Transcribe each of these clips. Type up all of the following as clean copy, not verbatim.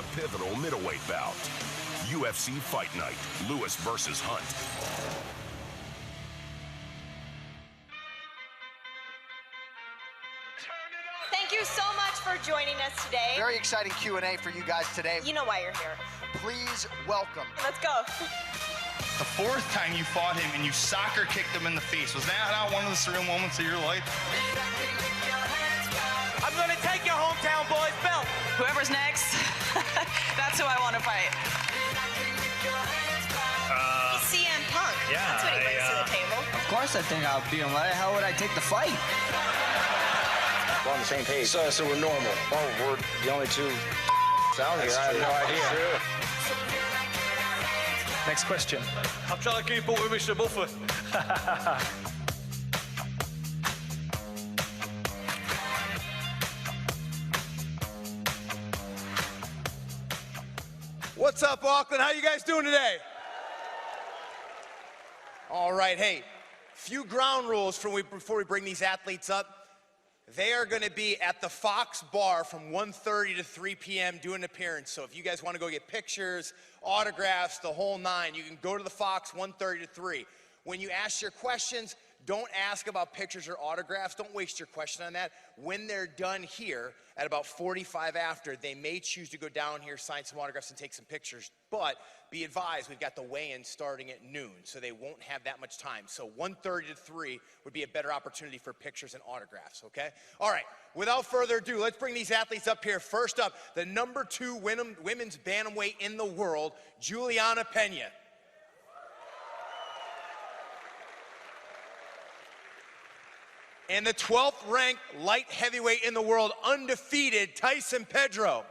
a pivotal middleweight bout. UFC Fight Night, Lewis versus Hunt. Thank you so much for joining us today. Very exciting Q&A for you guys today. You know why you're here. Please welcome. Let's go. The fourth time you fought him and you soccer kicked him in the face, was that not one of the surreal moments of your life? I'm gonna take your hometown boys belt. Whoever's next, that's who I want to fight. CM Punk. Yeah, That's what he brings to the table. Of course I think I'll beat him. Why the hell would I take the fight? We're on the same page. So we're normal. Oh, we're the only two out here. I have no idea. Next question. I'm trying to keep up with Mr. Buffett. What's up, Auckland? How you guys doing today? All right, hey, few ground rules before we bring these athletes up. They are going to be at the Fox Bar from 1:30 to 3 p.m. doing an appearance. So if you guys want to go get pictures, autographs, the whole nine, you can go to the Fox 1:30 to 3. When you ask your questions, don't ask about pictures or autographs. Don't waste your question on that. When they're done here, at about 45 after, they may choose to go down here, sign some autographs, and take some pictures. But be advised, we've got the weigh-in starting at noon, so they won't have that much time. So 1:30 to 3 would be a better opportunity for pictures and autographs, okay? All right, without further ado, let's bring these athletes up here. First up, the #2 women's bantamweight in the world, Juliana Pena. And the 12th ranked light heavyweight in the world, undefeated, Tyson Pedro.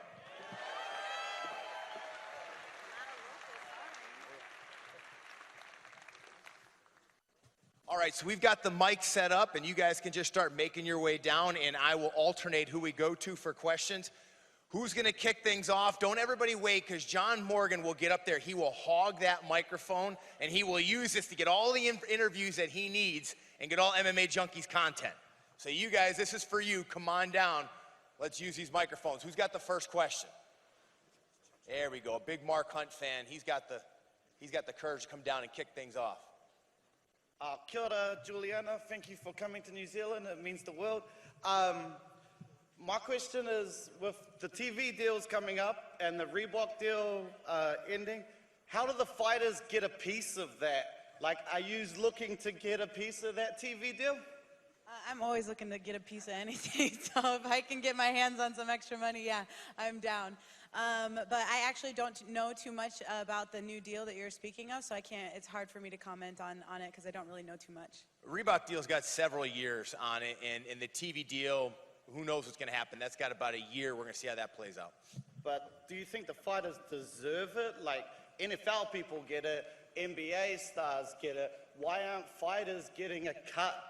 All right, so we've got the mic set up, and you guys can just start making your way down, and I will alternate who we go to for questions. Who's gonna kick things off? Don't everybody wait, because John Morgan will get up there. He will hog that microphone, and he will use this to get all the interviews that he needs and get all MMA Junkies content. So you guys, this is for you. Come on down. Let's use these microphones. Who's got the first question? There we go. A big Mark Hunt fan. He's got the courage to come down and kick things off. Kia ora, Juliana. Thank you for coming to New Zealand. It means the world. My question is, with the TV deals coming up and the Reebok deal ending, how do the fighters get a piece of that? Like, are you looking to get a piece of that TV deal? I'm always looking to get a piece of anything, so if I can get my hands on some extra money, yeah, I'm down. But I actually don't know too much about the new deal that you're speaking of, so it's hard for me to comment on it because I don't really know too much. Reebok deal's got several years on it, and the TV deal, who knows what's gonna happen. That's got about a year. We're gonna see how that plays out. But do you think the fighters deserve it? Like, NFL people get it, NBA stars get it. Why aren't fighters getting a cut?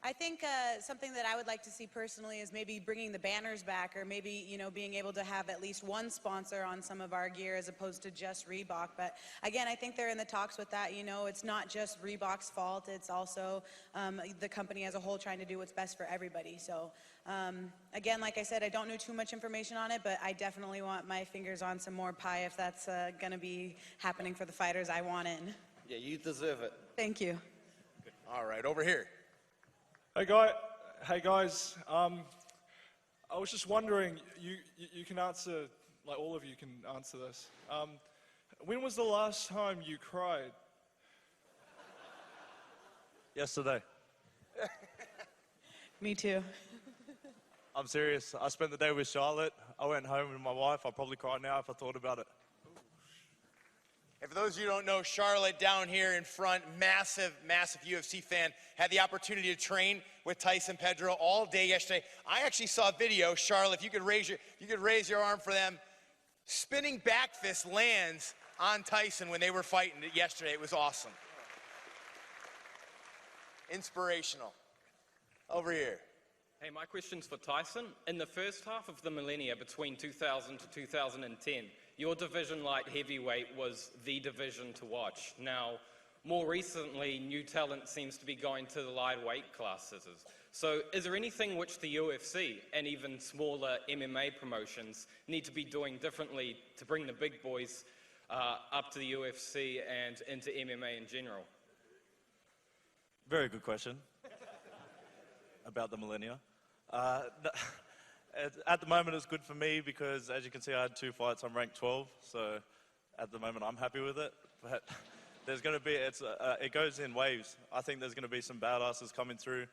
I think something that I would like to see personally is maybe bringing the banners back, or maybe, you know, being able to have at least one sponsor on some of our gear as opposed to just Reebok. But again, I think they're in the talks with that. You know, it's not just Reebok's fault. It's also the company as a whole trying to do what's best for everybody. So again, like I said, I don't know too much information on it, but I definitely want my fingers on some more pie if that's going to be happening for the fighters I want in. Yeah, you deserve it. Thank you. All right, over here. Hey guys. I was just wondering, you can answer, like all of you can answer this. When was the last time you cried? Yesterday. Me too. I'm serious. I spent the day with Charlotte. I went home with my wife. I'd probably cry now if I thought about it. And for those of you who don't know, Charlotte down here in front, massive UFC fan, had the opportunity to train with Tyson Pedro all day yesterday. I actually saw a video, Charlotte, if you could raise your arm for them. Spinning back fist lands on Tyson when they were fighting yesterday. It was awesome. Inspirational. Over here. Hey, my question's for Tyson. In the first half of the millennia, between 2000 to 2010, your division light heavyweight was the division to watch. Now, more recently, new talent seems to be going to the light weight classes. So is there anything which the UFC and even smaller MMA promotions need to be doing differently to bring the big boys up to the UFC and into MMA in general? Very good question about the millennia. At the moment, it's good for me because, as you can see, I had 2 fights. I'm ranked 12, so at the moment, I'm happy with it. But there's going to be, it goes in waves. I think there's going to be some badasses coming through.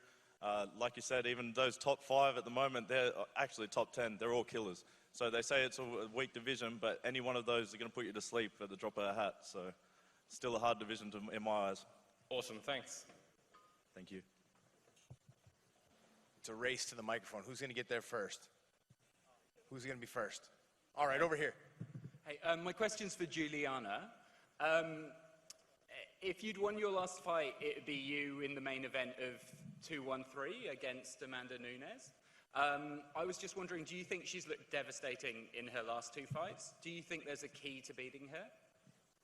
Like you said, even those top 5 at the moment, they're actually top 10. They're all killers. So they say it's a weak division, but any one of those are going to put you to sleep at the drop of a hat. So still a hard division in my eyes. Awesome, thanks. Thank you. It's a race to the microphone. Who's going to get there first? Who's going to be first? All right, over here. Hey, my question's for Juliana. If you'd won your last fight, it'd be you in the main event of 213 against Amanda Nunes. I was just wondering, do you think she's looked devastating in her last 2 fights? Do you think there's a key to beating her?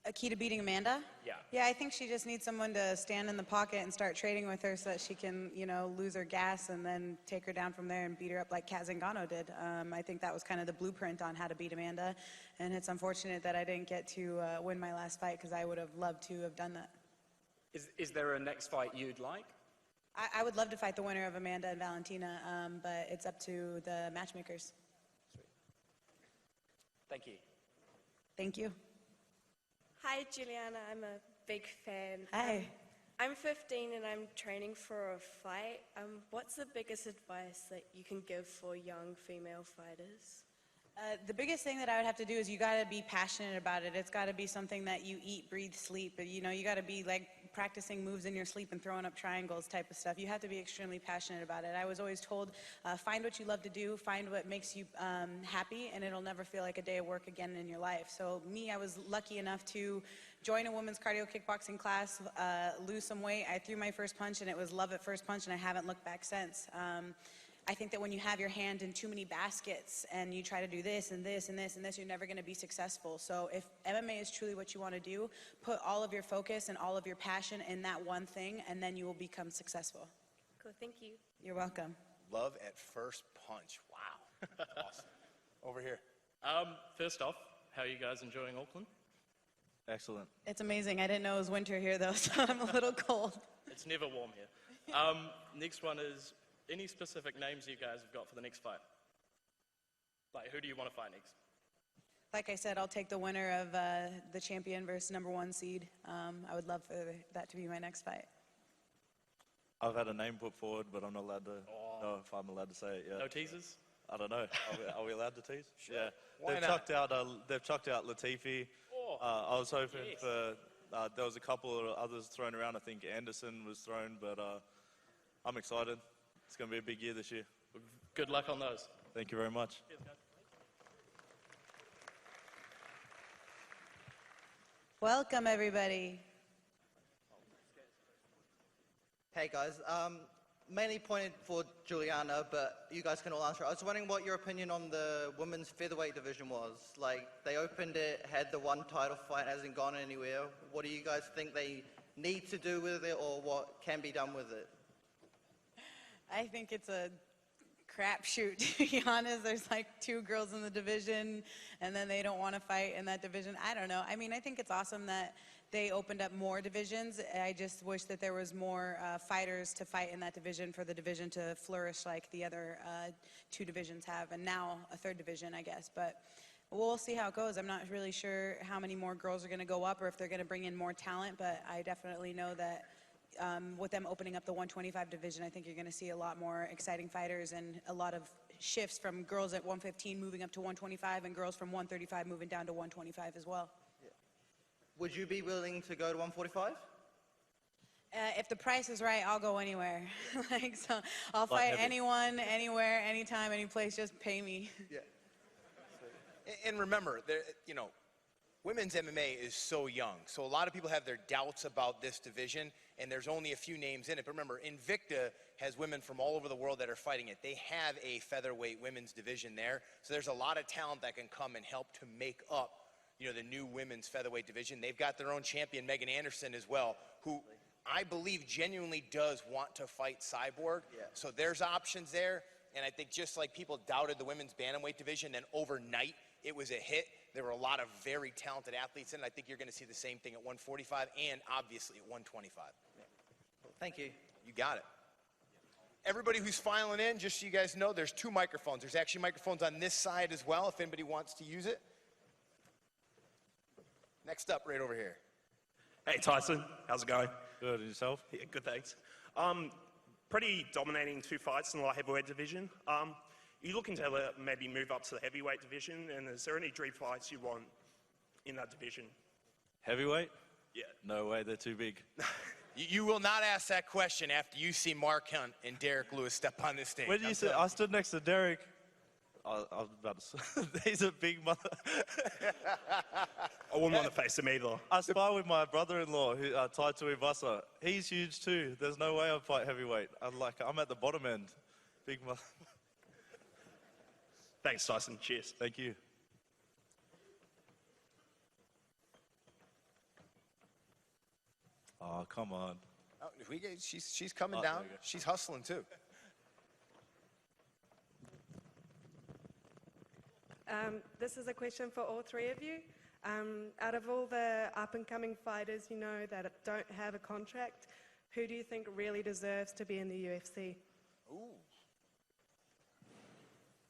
A key to beating Amanda? Yeah. Yeah, I think she just needs someone to stand in the pocket and start trading with her so that she can, you know, lose her gas and then take her down from there and beat her up like Kat Zingano did. I think that was kind of the blueprint on how to beat Amanda, and it's unfortunate that I didn't get to win my last fight because I would have loved to have done that. Is there a next fight you'd like? I would love to fight the winner of Amanda and Valentina, but it's up to the matchmakers. Sweet. Thank you. Thank you. Hi, Juliana. I'm a big fan. Hi. I'm 15 and I'm training for a fight. What's the biggest advice that you can give for young female fighters? The biggest thing that I would have to do is you got to be passionate about it. It's got to be something that you eat, breathe, sleep. You know, you got to be like practicing moves in your sleep and throwing up triangles type of stuff. You have to be extremely passionate about it. I was always told, find what you love to do, find what makes you happy, and it'll never feel like a day of work again in your life. So me, I was lucky enough to join a women's cardio kickboxing class, lose some weight. I threw my first punch, and it was love at first punch, and I haven't looked back since. I think that when you have your hand in too many baskets and you try to do this and this and this and this, you're never going to be successful. So if MMA is truly what you want to do, put all of your focus and all of your passion in that one thing, and then you will become successful. Cool, thank you. You're welcome. Love at first punch. Wow. Awesome. Over here. First off, how are you guys enjoying Auckland? Excellent. It's amazing. I didn't know it was winter here, though, so I'm a little cold. It's never warm here. Next one is, any specific names you guys have got for the next fight? Like, who do you want to fight next? Like I said, I'll take the winner of the champion versus #1 seed. I would love for that to be my next fight. I've had a name put forward, but I'm not allowed to know if I'm allowed to say it yet. No teasers? I don't know. Are we allowed to tease? Sure. Yeah. Why They've chucked out Latifi. Oh, I was hoping yes. for, there was a couple of others thrown around. I think Anderson was thrown, but I'm excited. It's going to be a big year this year. Good luck on those. Thank you very much. Cheers, guys. Welcome, everybody. Hey guys, mainly pointed for Juliana, but you guys can all answer. I was wondering what your opinion on the women's featherweight division was. Like, they opened it, had the one title fight, hasn't gone anywhere. What do you guys think they need to do with it, or what can be done with it? I think it's a crapshoot, to be honest. There's like 2 girls in the division, and then they don't want to fight in that division. I don't know. I mean, I think it's awesome that they opened up more divisions. I just wish that there was more fighters to fight in that division for the division to flourish like the other 2 divisions have, and now a 3rd division, I guess. But we'll see how it goes. I'm not really sure how many more girls are going to go up or if they're going to bring in more talent, but I definitely know that with them opening up the 125 division, I think you're going to see a lot more exciting fighters and a lot of shifts from girls at 115 moving up to 125 and girls from 135 moving down to 125 as well. Yeah. Would you be willing to go to 145? If the price is right, I'll go anywhere. So I'll fight anyone, anywhere, anytime, any place. Just pay me. Yeah. And remember, women's MMA is so young. So a lot of people have their doubts about this division, and there's only a few names in it. But remember, Invicta has women from all over the world that are fighting it. They have a featherweight women's division there. So there's a lot of talent that can come and help to make up, the new women's featherweight division. They've got their own champion, Megan Anderson, as well, who I believe genuinely does want to fight Cyborg. Yeah. So there's options there. And I think just like people doubted the women's bantamweight division, then overnight it was a hit. There were a lot of very talented athletes in it. I think you're going to see the same thing at 145 and obviously at 125. Well, thank you. You got it. Everybody who's filing in, just so you guys know, there's 2 microphones. There's actually microphones on this side as well if anybody wants to use it. Next up, right over here. Hey Tyson, how's it going? Good, and yourself? Yeah, good, thanks. Pretty dominating 2 fights in the light heavyweight division. You looking to maybe move up to the heavyweight division, and is there any dream fights you want in that division? Heavyweight? Yeah. No way, they're too big. You will not ask that question after you see Mark Hunt and Derek Lewis step on this stage. When you said I stood next to Derek, I was about to say, he's a big mother. I wouldn't want to face him either. I spar with my brother-in-law, who Taito Ivasa. He's huge too. There's no way I'd fight heavyweight. I'm at the bottom end. Big mother. Thanks, Tyson. Cheers. Thank you. Oh, come on. Oh, she's coming Oh, down. there you go. She's hustling too. This is a question for all 3 of you. Out of all the up-and-coming fighters you know that don't have a contract, who do you think really deserves to be in the UFC? Ooh.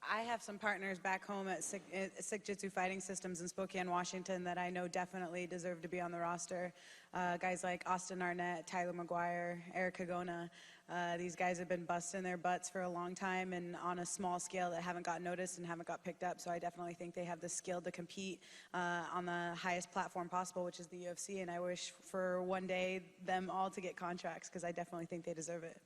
I have some partners back home at Sick Jitsu Fighting Systems in Spokane, Washington that I know definitely deserve to be on the roster. Guys like Austin Arnett, Tyler McGuire, Eric Hagona. These guys have been busting their butts for a long time and on a small scale that haven't got noticed and haven't got picked up. So I definitely think they have the skill to compete on the highest platform possible, which is the UFC. And I wish for one day them all to get contracts because I definitely think they deserve it.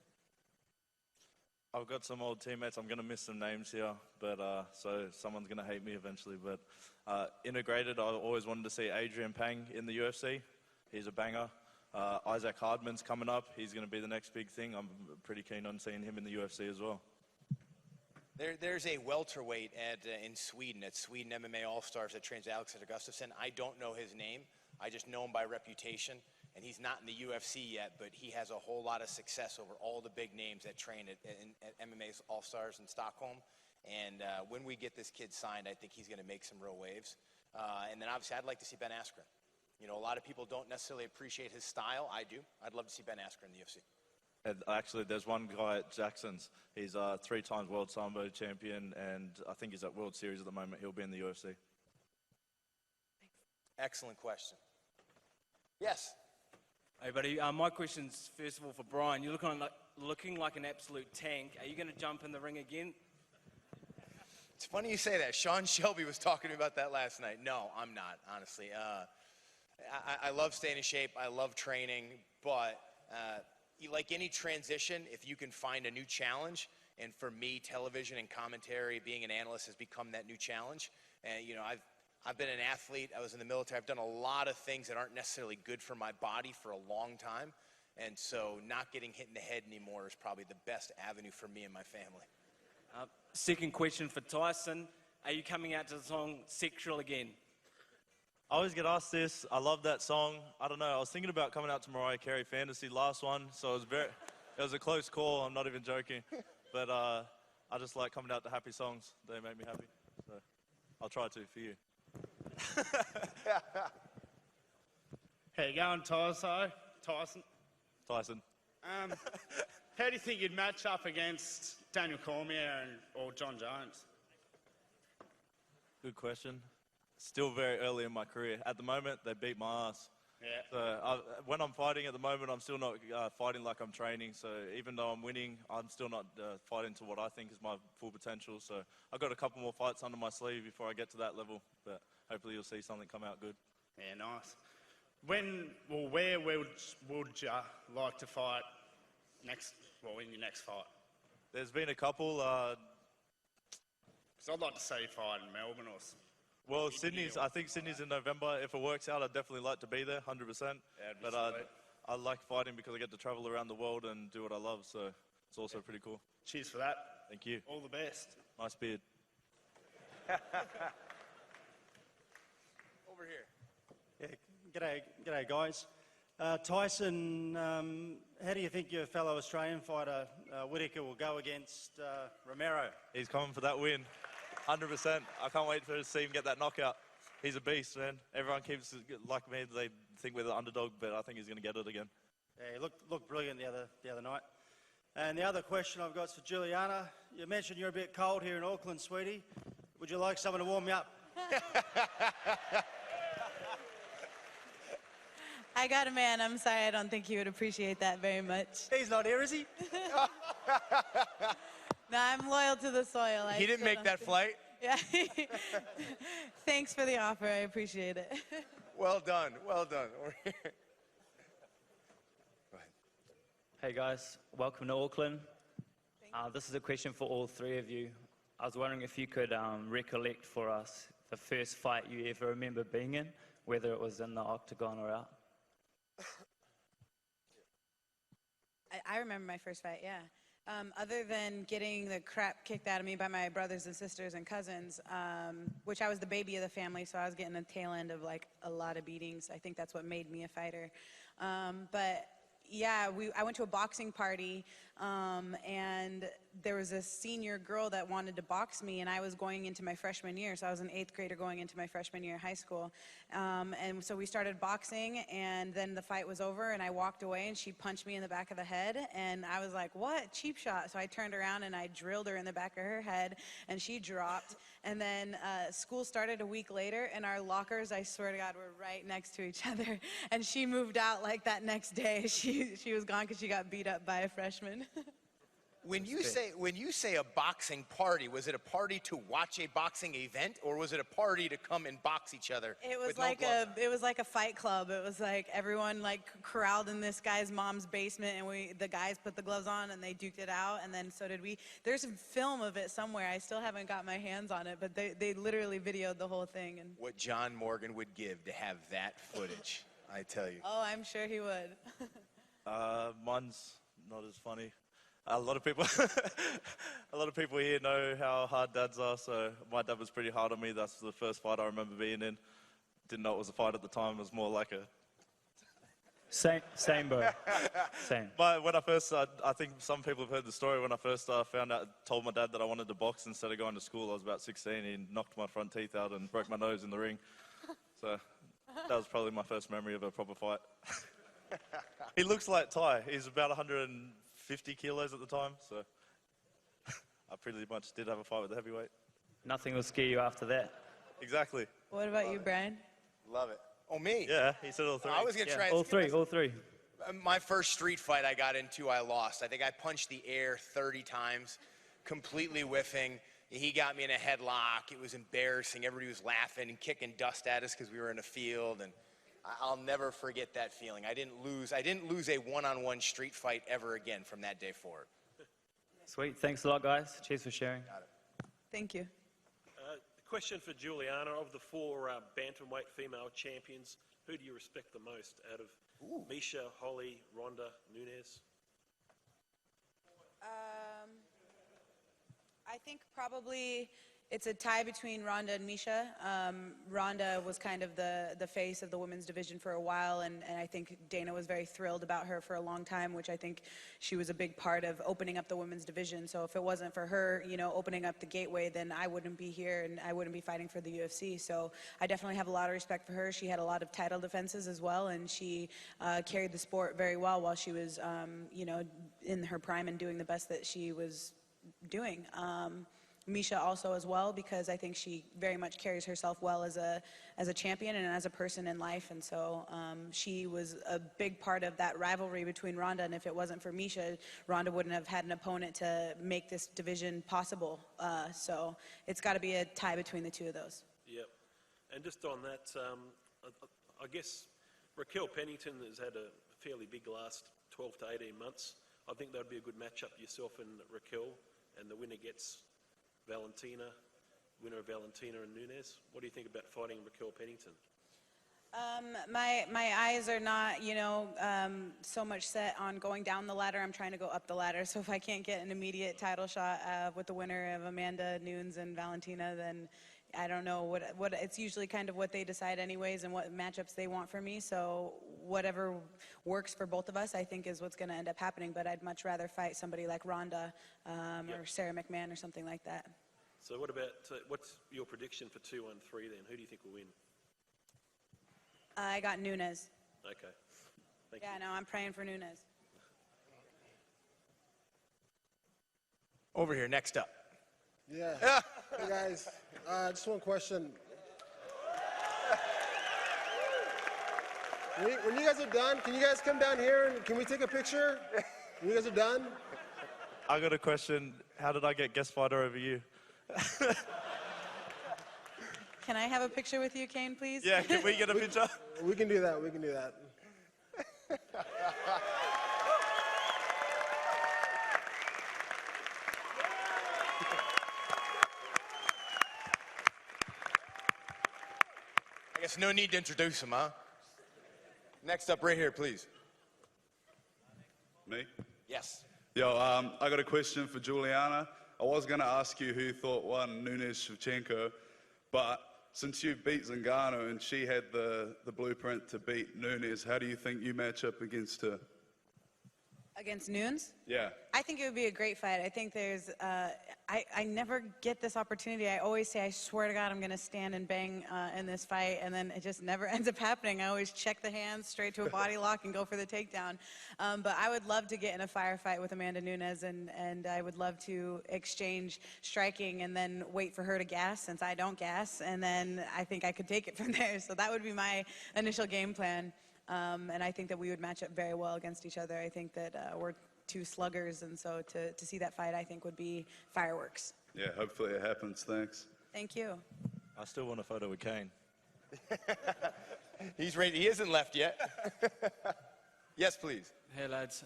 I've got some old teammates. I'm going to miss some names here, but so someone's going to hate me eventually. But integrated, I always wanted to see Adrian Pang in the UFC. He's a banger. Isaac Hardman's coming up. He's going to be the next big thing. I'm pretty keen on seeing him in the UFC as well. There's a welterweight in Sweden, at Sweden MMA All-Stars that trains Alexander Gustafsson. I don't know his name. I just know him by reputation. And he's not in the UFC yet, but he has a whole lot of success over all the big names that train at MMA All-Stars in Stockholm. And when we get this kid signed, I think he's going to make some real waves. And then obviously I'd like to see Ben Askren. You know, a lot of people don't necessarily appreciate his style. I do. I'd love to see Ben Askren in the UFC. And actually, there's one guy at Jackson's. He's 3 times world Sambo champion, and I think he's at World Series at the moment. He'll be in the UFC. Excellent question. Yes. Hey, buddy. My question's first of all for Brian. You're looking like an absolute tank. Are you going to jump in the ring again? It's funny you say that. Sean Shelby was talking to me about that last night. No, I'm not, honestly. I love staying in shape. I love training. But like any transition, if you can find a new challenge, and for me, television and commentary, being an analyst has become that new challenge. And, you know, I've been an athlete. I was in the military. I've done a lot of things that aren't necessarily good for my body for a long time. And so not getting hit in the head anymore is probably the best avenue for me and my family. Second question for Tyson. Are you coming out to the song Sexual again? I always get asked this. I love that song. I don't know. I was thinking about coming out to Mariah Carey Fantasy last one, so it was a close call. I'm not even joking. But I just like coming out to happy songs. They make me happy. So I'll try to for you. How you going, Tyson? Tyson. How do you think you'd match up against Daniel Cormier or John Jones? Good question. Still very early in my career. At the moment, they beat my ass. Yeah. So when I'm fighting at the moment, I'm still not fighting like I'm training. So even though I'm winning, I'm still not fighting to what I think is my full potential. So I've got a couple more fights under my sleeve before I get to that level. But hopefully you'll see something come out good. Yeah, nice. Where would you like to fight in your next fight? There's been a couple. Because I'd like to see you fight in Melbourne or... Well, I think Sydney's in November. If it works out, I'd definitely like to be there, 100%. But I like fighting because I get to travel around the world and do what I love, so it's also pretty cool. Cheers for that. Thank you. All the best. Nice beard. Over here. Yeah, g'day guys. Tyson, how do you think your fellow Australian fighter, Whittaker, will go against Romero? He's coming for that win, 100%. I can't wait to see him get that knockout. He's a beast, man. Everyone keeps, like me, they think we're the underdog, but I think he's going to get it again. Yeah, he looked brilliant the other night. And the other question I've got is for Juliana. You mentioned you're a bit cold here in Auckland, sweetie. Would you like someone to warm you up? I got a man. I'm sorry. I don't think he would appreciate that very much. He's not here, is he? No, I'm loyal to the soil. He didn't make that flight? Yeah. Thanks for the offer. I appreciate it. Well done. Well done. Hey guys, welcome to Auckland. This is a question for all three of you. I was wondering if you could recollect for us the first fight you ever remember being in, whether it was in the octagon or out. I remember my first fight, yeah. Other than getting the crap kicked out of me by my brothers and sisters and cousins, which I was the baby of the family, so I was getting the tail end of like a lot of beatings. I think that's what made me a fighter. But yeah, I went to a boxing party, and there was a senior girl that wanted to box me, and I was going into my freshman year, so I was an 8th grader going into my freshman year of high school. And so we started boxing, and then the fight was over, and I walked away, and she punched me in the back of the head, and I was like, what? Cheap shot. So I turned around, and I drilled her in the back of her head, and she dropped. And then school started a week later, and our lockers, I swear to God, were right next to each other. And she moved out like that next day. She was gone because she got beat up by a freshman. When you say a boxing party, was it a party to watch a boxing event, or was it a party to come and box each other? It was like a fight club. It was like everyone like corralled in this guy's mom's basement, and the guys put the gloves on and they duked it out, and then so did we. There's a film of it somewhere. I still haven't got my hands on it, but they literally videoed the whole thing. And What John Morgan would give to have that footage, I tell you. oh, I'm sure he would. Mine's not as funny. A lot of people here know how hard dads are, so my dad was pretty hard on me. That's the first fight I remember being in. Didn't know it was a fight at the time. It was more like a... Same, bro. Same. But when I first, I think some people have heard the story. When I first told my dad that I wanted to box instead of going to school, I was about 16. He knocked my front teeth out and broke my nose in the ring. So that was probably my first memory of a proper fight. He looks like Ty. He's about 150 kilos at the time, so I pretty much did have a fight with the heavyweight. Nothing will scare you after that. Exactly. What about you, Brian? Love it. Oh, me? Yeah, he said all three. I was going to try all three. My first street fight I got into, I lost. I think I punched the air 30 times, completely whiffing. He got me in a headlock. It was embarrassing. Everybody was laughing and kicking dust at us because we were in a field, and I'll never forget that feeling. I didn't lose a one-on-one street fight ever again from that day forward. Sweet. Thanks a lot, guys. Cheers for sharing. Got it. Thank you. Question for Juliana. Of the 4 bantamweight female champions, who do you respect the most out of Misha, Holly, Ronda, Nunes? I think probably it's a tie between Ronda and Misha. Ronda was kind of the face of the women's division for a while, and I think Dana was very thrilled about her for a long time, which I think she was a big part of opening up the women's division. So if it wasn't for her, opening up the gateway, then I wouldn't be here and I wouldn't be fighting for the UFC. So I definitely have a lot of respect for her. She had a lot of title defenses as well, and she carried the sport very well while she was, in her prime and doing the best that she was doing. Misha also as well, because I think she very much carries herself well as a champion and as a person in life, and so she was a big part of that rivalry between Ronda, and if it wasn't for Misha, Ronda wouldn't have had an opponent to make this division possible. So it's got to be a tie between the two of those. Yep. And just on that, I guess Raquel Pennington has had a fairly big last 12 to 18 months. I think that would be a good matchup, yourself and Raquel, and the winner gets winner of Valentina and Nunes. What do you think about fighting Raquel Pennington? My eyes are not, so much set on going down the ladder. I'm trying to go up the ladder. So if I can't get an immediate title shot with the winner of Amanda Nunes and Valentina, then I don't know what it's usually kind of what they decide anyways and what matchups they want for me. So whatever works for both of us, I think, is what's going to end up happening. But I'd much rather fight somebody like Ronda or Sarah McMahon or something like that. So what about, what's your prediction for 213 then? Who do you think will win? I got Nunes. Okay. Thank Yeah, you. no, I'm praying for Nunes. Over here, next up. Yeah. Hey guys, just one question. When you guys are done, can you guys come down here and can we take a picture? When you guys are done? I got a question. How did I get guest fighter over you? Can I have a picture with you, Kane, please? Yeah, can we get a picture? We can do that. We can do that. I guess no need to introduce him, huh? Next up, right here, please. Me? Yes. Yo, I got a question for Juliana. I was going to ask you who thought won Nunes-Shevchenko, but since you beat Zingano and she had the blueprint to beat Nunes, how do you think you match up against her? Against Nunes? Yeah. I think it would be a great fight. I think there's, I never get this opportunity. I always say, I swear to God, I'm going to stand and bang in this fight, and then it just never ends up happening. I always check the hands straight to a body lock and go for the takedown. But I would love to get in a firefight with Amanda Nunes, and I would love to exchange striking and then wait for her to gas, since I don't gas, and then I think I could take it from there. So that would be my initial game plan. And I think that we would match up very well against each other. I think that we're two sluggers, and so to see that fight, I think, would be fireworks. Yeah, hopefully it happens. Thanks. Thank you. I still want a photo with Kane. He's ready. He isn't left yet. Yes, please. Hey, lads.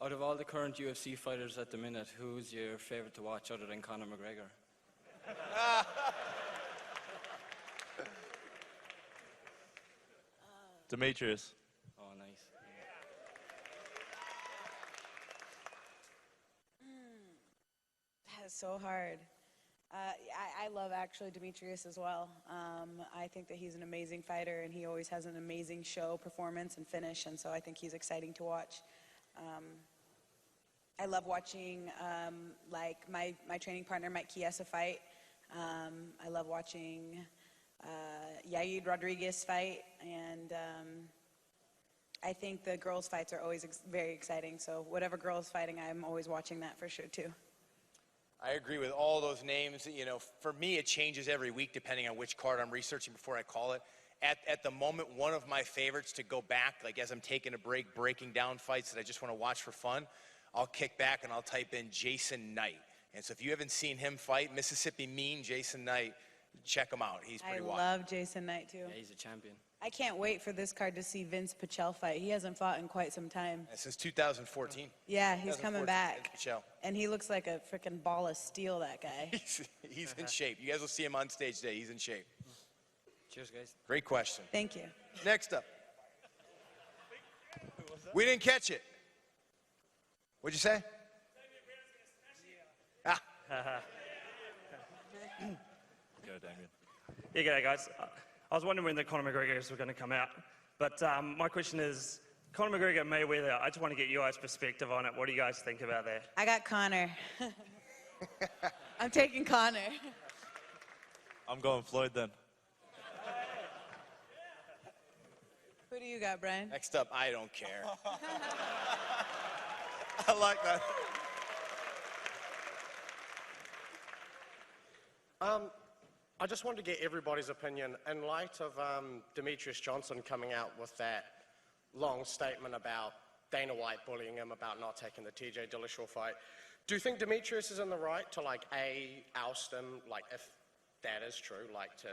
Out of all the current UFC fighters at the minute, who's your favorite to watch other than Conor McGregor? Demetrius. Oh, nice. That is so hard. I love actually Demetrius as well. I think that he's an amazing fighter, and he always has an amazing show, performance, and finish, and so I think he's exciting to watch. I love watching like my training partner Mike Chiesa fight. I love watching Yair Rodriguez fight, and I think the girls' fights are always very exciting. So whatever girls fighting, I'm always watching that for sure too. I agree with all those names. You know, for me, it changes every week depending on which card I'm researching before I call it. At the moment, one of my favorites to go back, like as I'm taking a break, breaking down fights that I just want to watch for fun, I'll kick back and I'll type in Jason Knight. And so if you haven't seen him fight, Mississippi Mean Jason Knight, check him out. He's pretty wild. I love Jason Knight too. Yeah, he's a champion. I can't wait for this card to see Vince Pichel fight. He hasn't fought in quite some time. Since 2014. Yeah, he's coming back. Vince Pichel. And he looks like a freaking ball of steel, that guy. He's in shape. You guys will see him on stage today. He's in shape. Cheers, guys. Great question. Thank you. Next up. We didn't catch it. What'd you say? Ah. Go, Damien. Yeah, g'day guys. I was wondering when the Conor McGregors were going to come out, but my question is, Conor McGregor, Mayweather, I just want to get your guys' perspective on it. What do you guys think about that? I got Connor. I'm taking Connor. I'm going Floyd then. Who do you got, Brian? Next up, I don't care. I like that. I just wanted to get everybody's opinion in light of Demetrius Johnson coming out with that long statement about Dana White bullying him about not taking the TJ Dillashaw fight. Do you think Demetrius is in the right to, like, A, oust him, like, if that is true, like, to,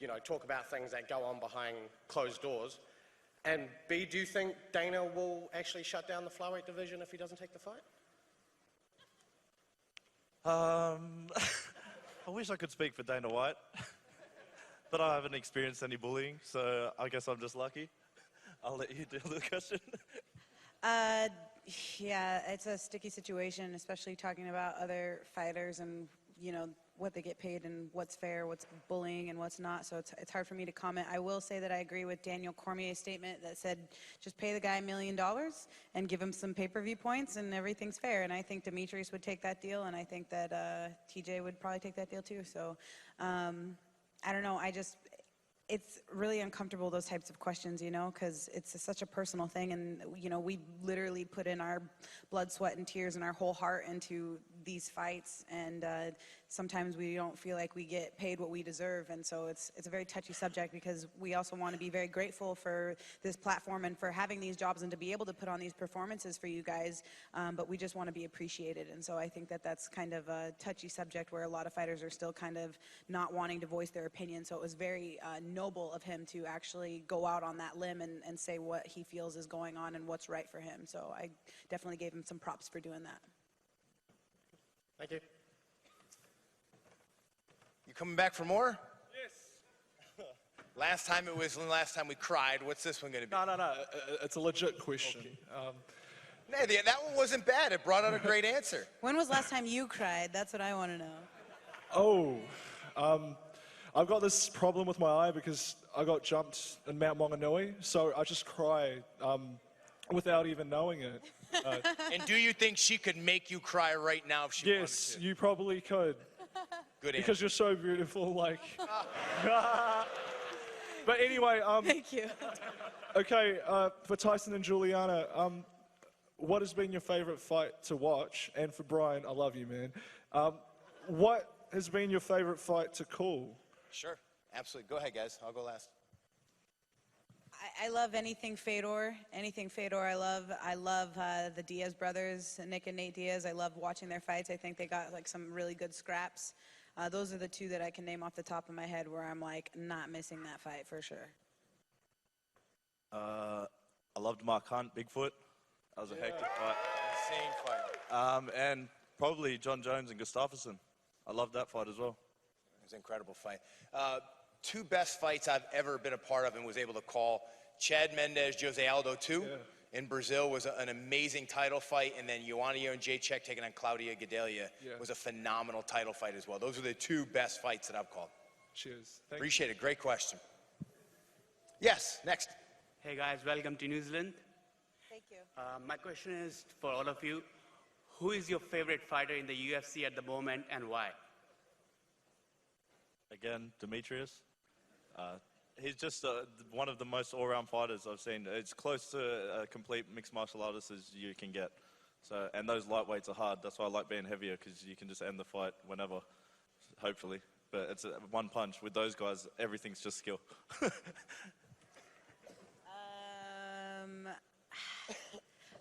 you know, talk about things that go on behind closed doors? And B, do you think Dana will actually shut down the flyweight division if he doesn't take the fight? I wish I could speak for Dana White, but I haven't experienced any bullying, so I guess I'm just lucky. I'll let you do the question. Yeah, it's a sticky situation, especially talking about other fighters and you know, what they get paid and what's fair, what's bullying and what's not. So it's hard for me to comment. I will say that I agree with Daniel Cormier's statement that said, just pay the guy $1 million and give him some pay-per-view points and everything's fair. And I think Demetrius would take that deal, and I think that TJ would probably take that deal too. So I don't know. It's really uncomfortable, those types of questions, you know, because it's such a personal thing. And, you know, we literally put in our blood, sweat, and tears and our whole heart into these fights. And sometimes we don't feel like we get paid what we deserve. And so it's a very touchy subject, because we also want to be very grateful for this platform and for having these jobs and to be able to put on these performances for you guys. But we just want to be appreciated. And so I think that that's kind of a touchy subject where a lot of fighters are still kind of not wanting to voice their opinion. So it was very noble of him to actually go out on that limb and say what he feels is going on and what's right for him. So I definitely gave him some props for doing that. Thank you. You coming back for more? Yes. Last time we cried. What's this one going to be? No. It's a legit question. Okay. That one wasn't bad. It brought out a great answer. When was last time you cried? That's what I want to know. I've got this problem with my eye because I got jumped in Mount Maunganui, so I just cry without even knowing it. And do you think she could make you cry right now if she wanted Yes, to? you probably could. Good answer. Because you're so beautiful, like. But anyway, thank you. Okay, for Tyson and Juliana, what has been your favorite fight to watch? And for Brian, I love you, man. What has been your favorite fight to call? Sure, absolutely. Go ahead, guys. I'll go last. I love anything Fedor. Anything Fedor I love. I love the Diaz brothers, Nick and Nate Diaz. I love watching their fights. I think they got like some really good scraps. Those are the two that I can name off the top of my head where I'm like not missing that fight for sure. I loved Mark Hunt, Bigfoot. That was a hectic fight. Insane fight. And probably John Jones and Gustafsson. I loved that fight as well. It was an incredible fight. Two best fights I've ever been a part of and was able to call. Chad Mendes, Jose Aldo 2 in Brazil was an amazing title fight. And then Ioanna and Jacek taking on Claudia Gadelha was a phenomenal title fight as well. Those are the two best fights that I've called. Cheers. Appreciate it. Great question. Yes, next. Hey guys, welcome to New Zealand. Thank you. My question is for all of you. Who is your favorite fighter in the UFC at the moment and why? Again, Demetrius. He's just one of the most all-round fighters I've seen. It's close to a complete mixed martial artist as you can get. So, and those lightweights are hard. That's why I like being heavier, because you can just end the fight whenever, hopefully. But it's one punch. With those guys, everything's just skill.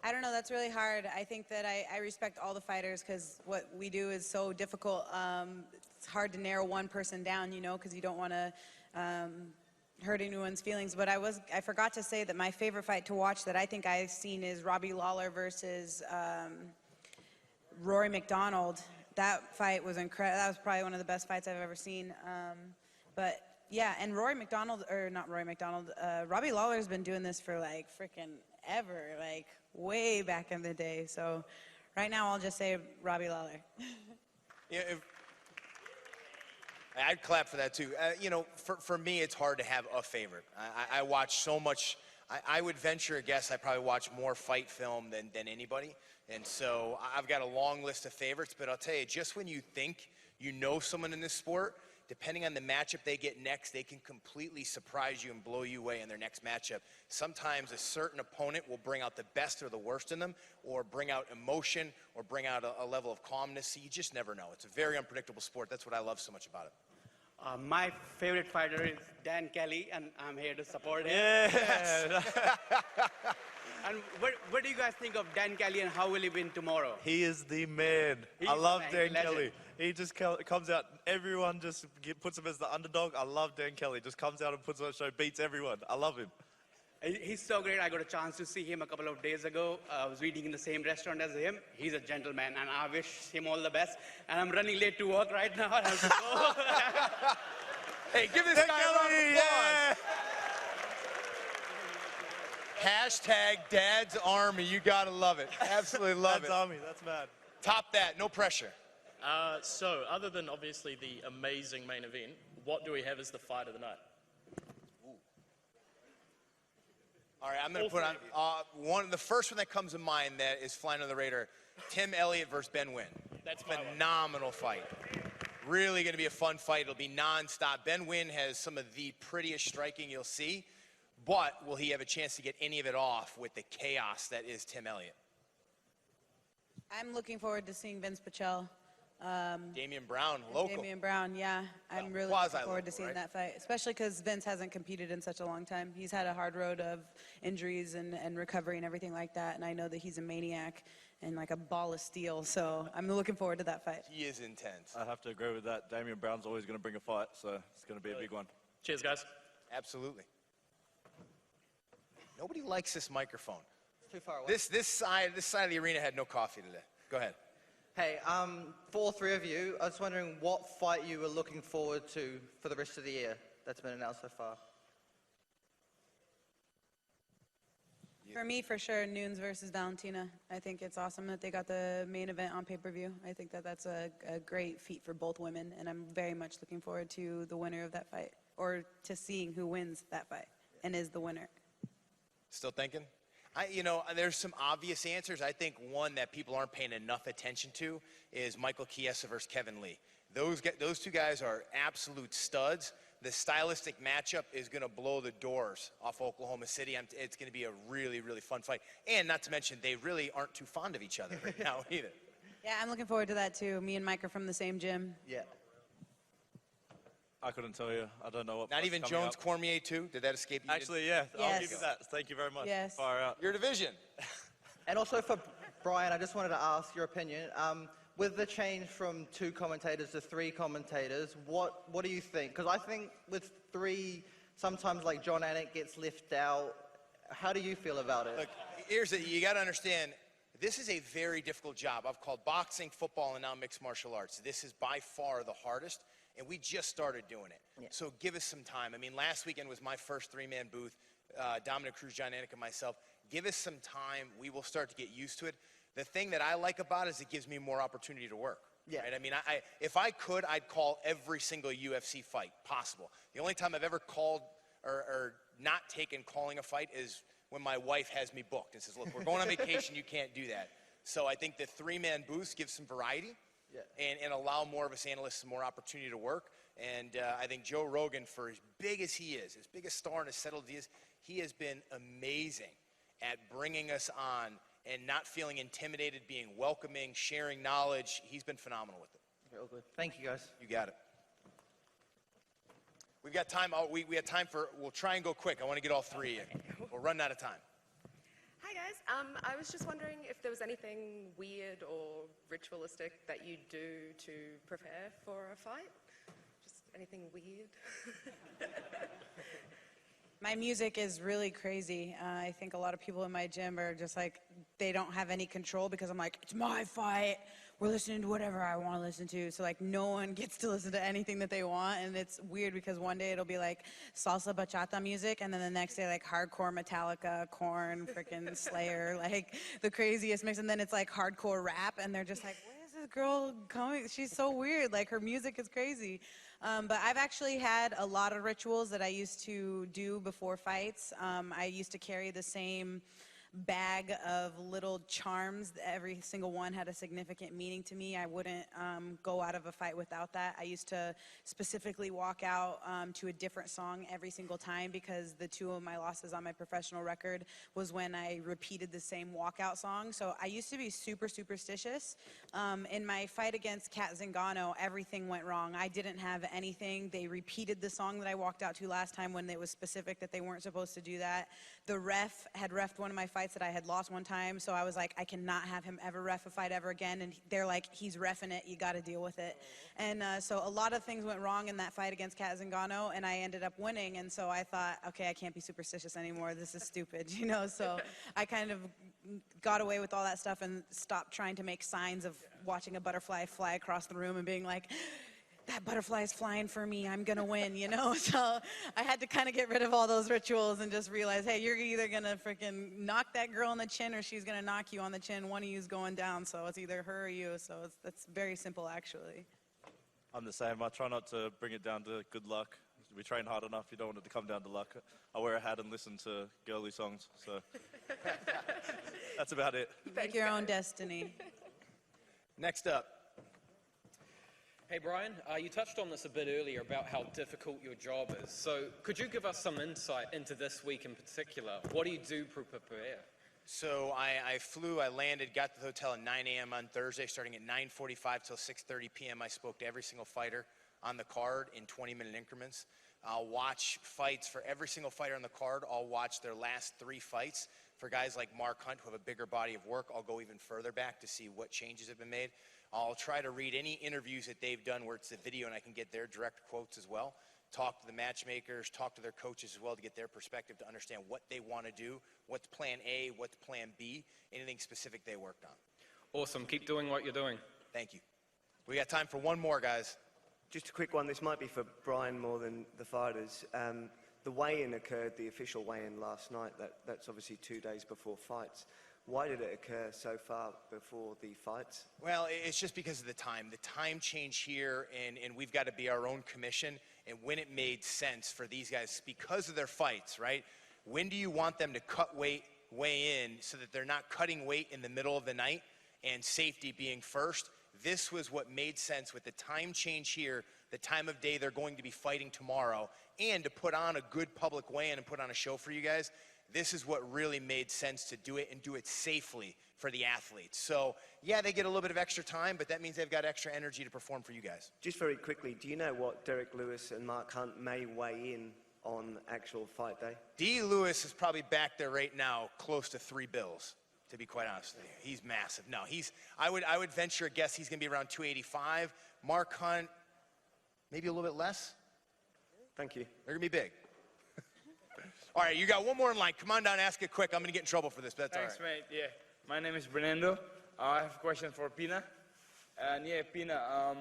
I don't know. That's really hard. I think that I respect all the fighters because what we do is so difficult. It's hard to narrow one person down, you know, because you don't want to hurt anyone's feelings. But I forgot to say that my favorite fight to watch that I think I've seen is Robbie Lawler versus Rory McDonald. That fight was incredible. That was probably one of the best fights I've ever seen. But yeah, and Robbie Lawler's been doing this for like freaking ever, like way back in the day. So right now I'll just say Robbie Lawler. Yeah, I'd clap for that too. You know, for me, it's hard to have a favorite. I watch so much. I would venture a guess I probably watch more fight film than anybody. And so I've got a long list of favorites, but I'll tell you, just when you think you know someone in this sport, depending on the matchup they get next, they can completely surprise you and blow you away in their next matchup. Sometimes a certain opponent will bring out the best or the worst in them, or bring out emotion, or bring out a level of calmness. So you just never know. It's a very unpredictable sport. That's what I love so much about it. My favorite fighter is Dan Kelly, and I'm here to support him. Yeah. And what do you guys think of Dan Kelly, and how will he win tomorrow? He is the man. I love Dan Kelly. He just comes out, everyone just puts him as the underdog. I love Dan Kelly. Just comes out and puts on a show, beats everyone. I love him. He's so great. I got a chance to see him a couple of days ago. I was eating in the same restaurant as him. He's a gentleman, and I wish him all the best. And I'm running late to work right now. I have to go. Hey, give this guy a round of applause. Hashtag Dad's Army. You gotta love it. Absolutely love it. Dad's Army. That's mad. Top that. No pressure. So, other than obviously the amazing main event, what do we have as the fight of the night? All right, I'm going to put on the first one that comes to mind that is flying on the radar, Tim Elliott versus Ben Nguyen. That's my one. Phenomenal fight. Really going to be a fun fight. It'll be nonstop. Ben Nguyen has some of the prettiest striking you'll see, but will he have a chance to get any of it off with the chaos that is Tim Elliott? I'm looking forward to seeing Vince Pichel. Damian Brown, local. Damian Brown, yeah. I'm really looking forward to seeing that fight, especially because Vince hasn't competed in such a long time. He's had a hard road of injuries and recovery and everything like that, and I know that he's a maniac and like a ball of steel, so I'm looking forward to that fight. He is intense. I have to agree with that. Damian Brown's always going to bring a fight, so it's going to be a big one. Cheers, guys. Absolutely. Nobody likes this microphone. It's too far away. This side of the arena had no coffee today. Go ahead. Hey, for all three of you, I was wondering what fight you were looking forward to for the rest of the year that's been announced so far. For me, for sure, Nunes versus Valentina. I think it's awesome that they got the main event on pay-per-view. I think that that's a great feat for both women, and I'm very much looking forward to the winner of that fight, or to seeing who wins that fight and is the winner. Still thinking? There's some obvious answers. I think one that people aren't paying enough attention to is Michael Chiesa versus Kevin Lee. Those two guys are absolute studs. The stylistic matchup is going to blow the doors off Oklahoma City. It's going to be a really, really fun fight. And not to mention, they really aren't too fond of each other right now either. Yeah, I'm looking forward to that too. Me and Mike are from the same gym. Yeah. I couldn't tell you. I don't know what. Not even Jones Cormier too? Did that escape you? Actually, yeah. Yes. I'll give you that. Thank you very much. Yes. Far out. Your division. And also for Brian, I just wanted to ask your opinion. With the change from 2 commentators to 3 commentators, what do you think? Because I think with 3, sometimes like John Anik gets left out. How do you feel about it? Look, you got to understand, this is a very difficult job. I've called boxing, football, and now mixed martial arts. This is by far the hardest, and we just started doing it. Yeah. So give us some time. I mean, last weekend was my first 3-man booth, Dominic Cruz, John Anik, and myself. Give us some time. We will start to get used to it. The thing that I like about it is it gives me more opportunity to work. Yeah. Right? I mean, if I could, I'd call every single UFC fight possible. The only time I've ever called or not taken calling a fight is when my wife has me booked and says, look, we're going on vacation, you can't do that. So I think the 3-man booths give some variety and allow more of us analysts some more opportunity to work. And I think Joe Rogan, for as big as he is, as big a star and as settled as he has been amazing at bringing us on and not feeling intimidated, being welcoming, sharing knowledge. He's been phenomenal with it. Okay, all good. Thank you, guys. You got it. We've got time. We have time for, we'll try and go quick. I want to get all 3 in. We're running out of time. Hi, guys. I was just wondering if there was anything weird or ritualistic that you do to prepare for a fight? Just anything weird? My music is really crazy. I think a lot of people in my gym are just like, they don't have any control because I'm like, it's my fight. We're listening to whatever I want to listen to. So like no one gets to listen to anything that they want. And it's weird because one day it'll be like salsa bachata music. And then the next day like hardcore Metallica, Korn, freaking Slayer, like the craziest mix. And then it's like hardcore rap. And they're just like, where is this girl coming? She's so weird. Like her music is crazy. But I've actually had a lot of rituals that I used to do before fights. I used to carry the same bag of little charms. Every single one had a significant meaning to me. I wouldn't go out of a fight without that. I used to specifically walk out to a different song every single time because the 2 of my losses on my professional record was when I repeated the same walkout song. So I used to be super superstitious. In my fight against Kat Zingano, everything went wrong. I didn't have anything. They repeated the song that I walked out to last time when it was specific that they weren't supposed to do that. The ref had reffed one of my fights that I had lost one time, so I was like, I cannot have him ever ref a fight ever again, and they're like, he's reffing it, you gotta deal with it. And so a lot of things went wrong in that fight against Kat Zingano, and I ended up winning, and so I thought, okay, I can't be superstitious anymore, this is stupid, you know, so I kind of got away with all that stuff and stopped trying to make signs of watching a butterfly fly across the room and being like, that butterfly is flying for me, I'm gonna win, you know? So I had to kind of get rid of all those rituals and just realize, hey, you're either gonna freaking knock that girl on the chin or she's gonna knock you on the chin. One of you's going down, so it's either her or you. So that's very simple, actually. I'm the same. I try not to bring it down to good luck. We train hard enough. You don't want it to come down to luck. I wear a hat and listen to girly songs. So that's about it. Make your own destiny. Next up. Hey Brian, you touched on this a bit earlier about how difficult your job is. So could you give us some insight into this week in particular? What do you do to prepare? So I landed, got to the hotel at 9 a.m. on Thursday, starting at 9:45 till 6:30 p.m. I spoke to every single fighter on the card in 20-minute increments. I'll watch fights for every single fighter on the card. I'll watch their last 3 fights. For guys like Mark Hunt, who have a bigger body of work, I'll go even further back to see what changes have been made. I'll try to read any interviews that they've done where it's a video and I can get their direct quotes as well. Talk to the matchmakers, talk to their coaches as well to get their perspective to understand what they want to do, what's plan A, what's plan B, anything specific they worked on. Awesome. Keep doing what you're doing. Thank you. We got time for one more, guys. Just a quick one. This might be for Brian more than the fighters. The weigh-in occurred, the official weigh-in last night. That's obviously 2 days before fights. Why did it occur so far before the fights? Well, it's just because of the time change here, and we've got to be our own commission. And when it made sense for these guys, because of their fights, right? When do you want them to cut weight, weigh in, so that they're not cutting weight in the middle of the night and safety being first? This was what made sense with the time change here, the time of day they're going to be fighting tomorrow, and to put on a good public weigh-in and put on a show for you guys. This is what really made sense to do it and do it safely for the athletes. So, yeah, they get a little bit of extra time, but that means they've got extra energy to perform for you guys. Just very quickly, do you know what Derek Lewis and Mark Hunt may weigh in on actual fight day? D. Lewis is probably back there right now close to 3 bills, to be quite honest with you. He's massive. No, I would venture a guess he's going to be around 285. Mark Hunt, maybe a little bit less. Thank you. They're going to be big. All right, you got one more in line. Come on down, ask it quick. I'm going to get in trouble for this, but that's Thanks, all right. mate. Yeah. My name is Fernando. I have a question for Pena. And yeah, Pena,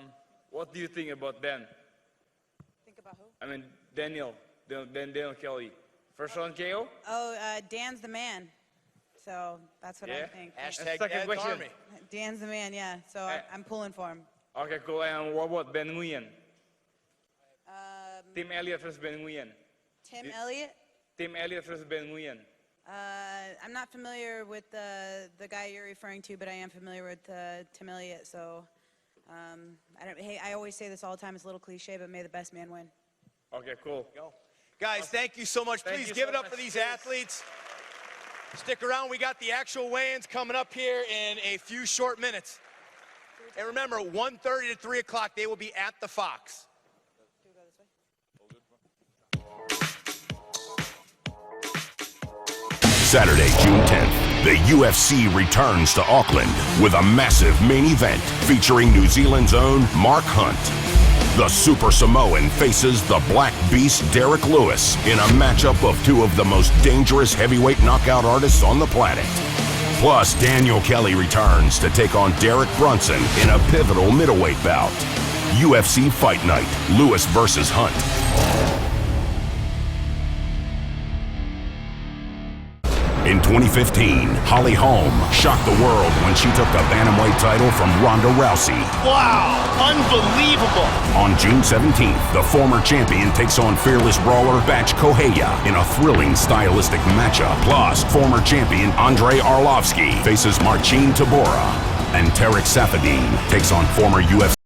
what do you think about Dan? Think about who? I mean, Daniel Kelly. First round KO? Oh, Dan's the man. So that's what I think. Hashtag Second Dad's question. Army. Dan's the man, yeah. So I'm pulling for him. Okay, cool. And what about Ben Nguyen? Tim Elliott versus Ben Nguyen. Tim Elliott? Tim Elliott versus Ben Nguyen. I'm not familiar with the guy you're referring to, but I am familiar with Tim Elliott. So I always say this all the time. It's a little cliche, but may the best man win. Okay, cool. Guys, thank you so much. Thank Please you give so it up much. for these athletes. Stick around. We got the actual weigh-ins coming up here in a few short minutes. And remember, 1:30 to 3 o'clock, they will be at the Fox. Saturday, June 10th, the UFC returns to Auckland with a massive main event featuring New Zealand's own Mark Hunt. The Super Samoan faces the Black Beast Derek Lewis in a matchup of 2 of the most dangerous heavyweight knockout artists on the planet. Plus, Daniel Kelly returns to take on Derek Brunson in a pivotal middleweight bout. UFC Fight Night, Lewis versus Hunt. In 2015, Holly Holm shocked the world when she took the bantamweight title from Ronda Rousey. Wow, unbelievable. On June 17th, the former champion takes on fearless brawler Batch Correia in a thrilling stylistic matchup. Plus, former champion Andrei Arlovsky faces Marcin Tybura. And Tarek Safadine takes on former UFC